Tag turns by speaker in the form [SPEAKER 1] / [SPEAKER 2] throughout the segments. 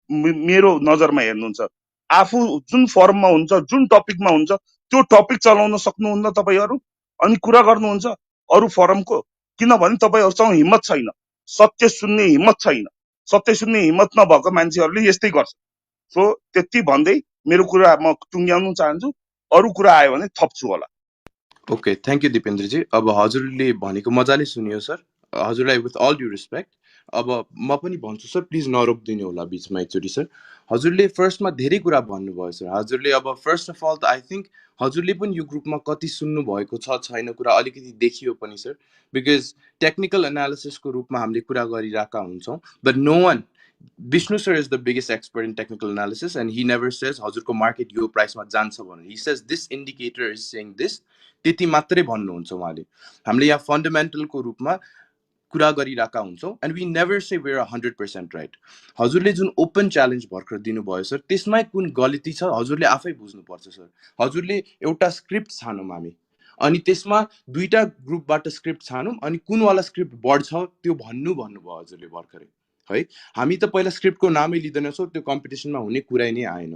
[SPEAKER 1] मेरो नजरमा हेर्नुहुन्छ आफू जुन फर्ममा हुन्छ जुन टपिकमा हुन्छ त्यो टपिक चलाउन सक्नुहुन्न तपाईहरु अनि कुरा गर्नुहुन्छ अरु फरमको किनभने तपाईहरुसँग हिम्मत छैन सत्य सुन्ने हिम्मत छैन सत्य सुन्ने हिम्मत नभएको मान्छेहरुले यस्तै गर्छ सो त्यति भन्दै मेरो कुरा म टुङ्ग्याउन चाहन्छु अरु कुरा आयो भने थप्छु होला
[SPEAKER 2] ओके थ्याङ्क यू दिपेन्द्रजी अब हजुरले भनेको मजाले सुनियो सर हजुरलाई विथ अल ड्यू रेस्पेक्ट अब म पनि भन्छु सर प्लिज नरोकिदिनु होला बिचमा एकचोटि सर हजुरले फर्स्टमा धेरै कुरा भन्नुभयो सर हजुरले अब फर्स्ट अफ अल त आई थिङ्क हजुरले पनि यो ग्रुपमा कति सुन्नु भएको छ छैन कुरा अलिकति देखियो पनि सर बिकज टेक्निकल एनालिसिसको रूपमा हामीले कुरा गरिरहेका हुन्छौँ but no one Vishnu sir is the biggest expert in technical analysis and he never says हजुरको मार्केट यो प्राइसमा जान्छ भनेर he says this indicator is saying this त्यति मात्रै भन्नुहुन्छ उहाँले हामीले यहाँ फन्डामेन्टलको रूपमा कुरा गरिरहेका हुन्छौँ and we never say we're 100% right हजुरले जुन ओपन च्यालेन्ज भर्खर दिनुभयो सर त्यसमै कुन गल्ती छ हजुरले आफै बुझ्नुपर्छ सर हजुरले एउटा स्क्रिप्ट छानौँ हामी अनि त्यसमा दुईटा ग्रुपबाट स्क्रिप्ट छानौँ अनि कुनवाला स्क्रिप्ट बढ्छ त्यो भन्नुभयो हजुरले भर्खरै है हामी त पहिला स्क्रिप्टको नामै लिँदैनछौँ त्यो कम्पिटिसनमा हुने कुरै नै आएन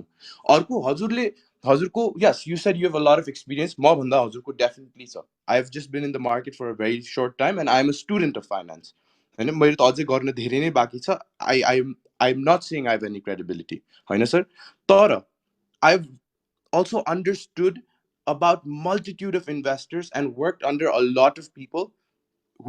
[SPEAKER 2] अर्को हजुरले हजुरको yes you said you have a lot of experience म भन्दा हजुरको डेफिनेटली छ I have just been in the market for a very short time and I am a student of finance हैन मैले त अझै गर्न धेरै नै बाँकी छ I am not saying I have any credibility हैन सर तर I have also understood about multitude of investors and worked under a lot of people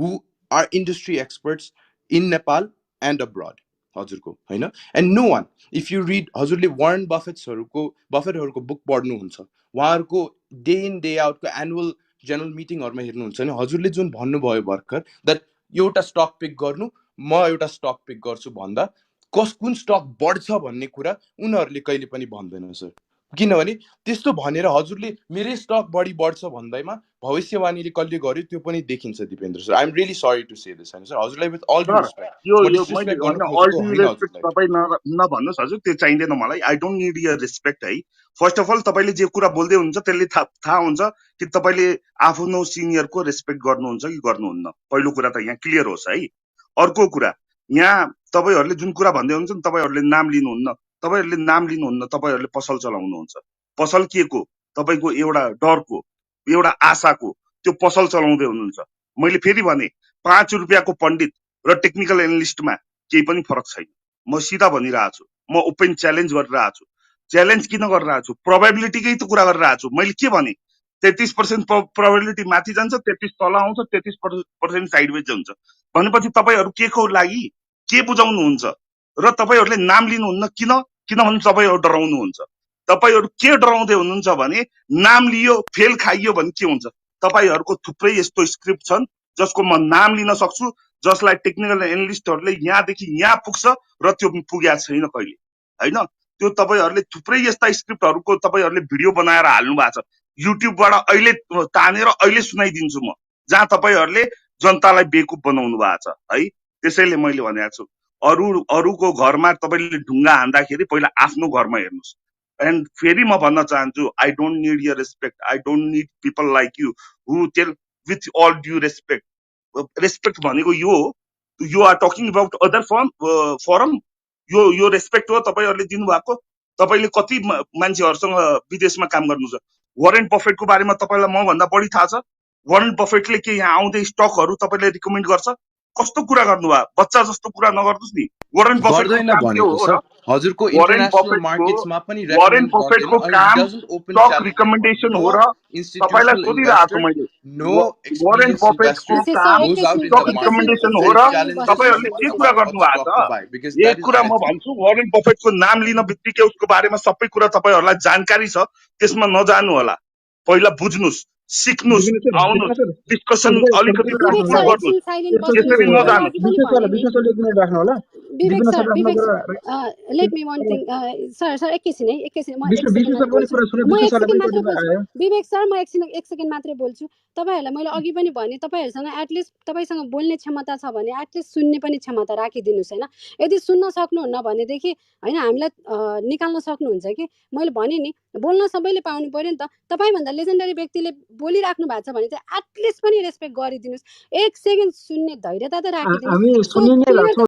[SPEAKER 2] who are industry experts in Nepal and abroad हजुरको हैन and no one if you read हजुरले Warren बफेटहरुको book पढ्नुहुन्छ उहाँहरुको day in day out को annual general मिटिङहरुमा हेर्नुहुन्छ नि हजुरले जुन भन्नुभयो भर्खर दैट एउटा स्टक पिक गर्नु म एउटा स्टक पिक गर्छु भन्दा कुन स्टक बढ्छ भन्ने कुरा उनीहरुले कहिले पनि भन्दैन सर किनभने त्यस्तो भनेर हजुरले मेरै स्टक बढ्छ भन्दैमा भविष्यवाणीले कसले गर्यो त्यो पनि देखिन्छ Dipendra sir I am really sorry to say this हैन सर हजुरलाई with all due
[SPEAKER 1] sir
[SPEAKER 2] respect
[SPEAKER 1] यो
[SPEAKER 2] म
[SPEAKER 1] यो मैले
[SPEAKER 2] डिसरेस्पेक्ट गर्न
[SPEAKER 1] होइन अल
[SPEAKER 2] खोजेको
[SPEAKER 1] ड्यु
[SPEAKER 2] होइन
[SPEAKER 1] रेस्पेक्ट
[SPEAKER 2] हजुरलाई
[SPEAKER 1] तपाईँ नभन्नुहोस् हजुर त्यो चाहिँदैन मलाई I don't need your respect है फर्स्ट अफ अल तपाईँले जे कुरा बोल्दै हुनुहुन्छ त्यसले थाहा हुन्छ कि तपाईँले आफ्नो सिनियरको रेस्पेक्ट गर्नुहुन्छ कि गर्नुहुन्न पहिलो कुरा त यहाँ क्लियर होस् है अर्को कुरा यहाँ तपाईँहरूले जुन कुरा भन्दै हुनुहुन्छ नि तपाईँहरूले नाम लिनुहुन्न तपाईँहरूले पसल चलाउनुहुन्छ पसल के को तपाईँको एउटा डरको एउटा आशाको त्यो पसल चलाउँदै हुनुहुन्छ मैले फेरि भने 5 रुपियाँको पण्डित र टेक्निकल एनालिस्टमा केही पनि फरक छैन म सिधा भनिरहेको छु म ओपन च्यालेन्ज गरिरहेको छु च्यालेन्ज किन गरिरहेको छु प्रोबेबिलिटीकै त कुरा गरिरहेको छु मैले के भने 33% प्रोबेबिलिटी माथि जान्छ 33 तल आउँछ 33% साइडवेज हुन्छ भनेपछि तपाईहरु के को लागि के बुझाउनुहुन्छ र तपाईहरुले नाम लिनुहुन्न किनभने तपाईहरु डराउनुहुन्छ तपाईहरु के डराउँदै हुनुहुन्छ भने नाम लियो फेल खाइयो भने के हुन्छ तपाईहरुको थुप्रै यस्तो स्क्रिप्ट छन् जसको म नाम लिन सक्छु जसलाई टेक्निकल एनालिस्टहरुले यहाँदेखि यहाँ पुग्छ र त्यो पुगेको छैन कहिले हैन त्यो तपाईहरुले थुप्रै यस्ता स्क्रिप्टहरुको तपाईहरुले भिडियो बनाएर हाल्नु भएको छ युट्युबबाट अहिले तानेर अहिले सुनाइदिन्छु म जहाँ तपाईहरुले जनतालाई बेकुफ बनाउनु भएको छ है त्यसैले मैले भनेको छु अरूको घरमा तपाईले ढुङ्गा हान्दाखेरि पहिला आफ्नो घरमा हेर्नुस् एन्ड फेरि म भन्न चाहन्छु I don't need your respect I don't need people like you who tell with all due respect respect भनेको यो हो you are talking about other form यो रेस्पेक्ट हो तपाईहरुले दिनुभएको तपाईले कति मान्छेहरुसँग विदेशमा काम गर्नु छ वारेन बफेटको बारेमा तपाईलाई म भन्दा बढी थाहा छ वारेन बफेटले के यहाँ आउँदै स्टकहरु तपाईले रिकमेन्ड गर्छ कस्तो कुरा गर्नुभयो बच्चा जस्तो कुरा नगर्नुस् नि वारेन बफेटको
[SPEAKER 2] गर्दैन
[SPEAKER 1] काम के
[SPEAKER 2] भनेको
[SPEAKER 1] हो र
[SPEAKER 2] सर हजुरको
[SPEAKER 1] वारेन
[SPEAKER 2] इन्टरनेशनल मार्केट्समा पनि रेकमेन्ड गर्दैन
[SPEAKER 1] बफेटको
[SPEAKER 2] अनि ही
[SPEAKER 1] काम
[SPEAKER 2] doesn't open
[SPEAKER 1] stock
[SPEAKER 2] challenge
[SPEAKER 1] recommendation
[SPEAKER 2] नो
[SPEAKER 1] हो र तपाईलाई
[SPEAKER 2] institutional
[SPEAKER 1] सोधिरहेको छु
[SPEAKER 2] investor
[SPEAKER 1] मैले
[SPEAKER 2] no
[SPEAKER 1] वारेन
[SPEAKER 2] experienced investor
[SPEAKER 1] बफेटको
[SPEAKER 3] सर
[SPEAKER 1] काम
[SPEAKER 2] goes out
[SPEAKER 3] एकैछिन
[SPEAKER 2] in the
[SPEAKER 1] stock
[SPEAKER 2] market
[SPEAKER 1] recommendation
[SPEAKER 2] and
[SPEAKER 1] हो र
[SPEAKER 2] challenges
[SPEAKER 1] तपाईहरुले के
[SPEAKER 2] others
[SPEAKER 1] कुरा
[SPEAKER 2] about what
[SPEAKER 1] गर्नुभएको
[SPEAKER 2] stock to
[SPEAKER 1] छ
[SPEAKER 2] buy because
[SPEAKER 1] एक
[SPEAKER 2] that is
[SPEAKER 1] कुरा म
[SPEAKER 2] I think
[SPEAKER 1] भन्छु वारेन बफेटको नाम लिन बित्तिकै उसको बारेमा सबै कुरा तपाईहरुलाई जानकारी छ त्यसमा नजानु होला पहिला बुझ्नुस् सिक्नुस् आउनुस् डिस्कसन अलिकति
[SPEAKER 3] विवेक
[SPEAKER 1] फ्रुटफुल
[SPEAKER 3] सर
[SPEAKER 1] गर्नुस्
[SPEAKER 3] एकछिन साइलेन्ट
[SPEAKER 1] त्यसरी
[SPEAKER 3] बस्नुहोस् मैले
[SPEAKER 1] नजानुस्
[SPEAKER 3] अघि पनि भने नि
[SPEAKER 4] विश्व एक मिनेट राख्नु होला
[SPEAKER 3] विवेक
[SPEAKER 4] दिपेन्द्र
[SPEAKER 3] सर
[SPEAKER 4] सरले आफ्नो कुरा
[SPEAKER 3] let me one thing sir एकैछिन है एकैछिन म एक
[SPEAKER 4] विश्व
[SPEAKER 3] सेकेन्ड
[SPEAKER 4] सरले
[SPEAKER 3] मात्र
[SPEAKER 4] पनि
[SPEAKER 3] बोल्छु
[SPEAKER 4] कुरा सुन्नु
[SPEAKER 3] म
[SPEAKER 4] विश्व
[SPEAKER 3] एक
[SPEAKER 4] सरले
[SPEAKER 3] सेकेन्ड
[SPEAKER 4] पनि
[SPEAKER 3] मात्र
[SPEAKER 4] कति
[SPEAKER 3] बोल्छु
[SPEAKER 4] आयो
[SPEAKER 3] विवेक सर म एक सेकेन्ड मात्रै बोल्छु तपाईहरुलाई मैले अघि पनि भने तपाईहरुसँग एटलिस्ट तपाईसँग बोल्ने क्षमता छ भने एटलिस्ट सुन्ने पनि क्षमता राखिदिनुस् हैन यदि सुन्न सक्नुहुन्न भनेदेखि हैन हामीलाई निकाल्न सक्नुहुन्छ कि मैले भने नि बोल्न सबैले पाउनु पर्यो नि त तपाईभन्दा लेजेन्डरी व्यक्तिले बोलिराख्नु भएको छ भने चाहिँ एटलिस्ट पनि रेस्पेक्ट गरिदिनुस् एक सेकेन्ड सुन्ने धैर्यता त राखिदिनुस्
[SPEAKER 4] हामी
[SPEAKER 3] सो
[SPEAKER 4] सुनिने
[SPEAKER 3] क्लियर
[SPEAKER 4] भएको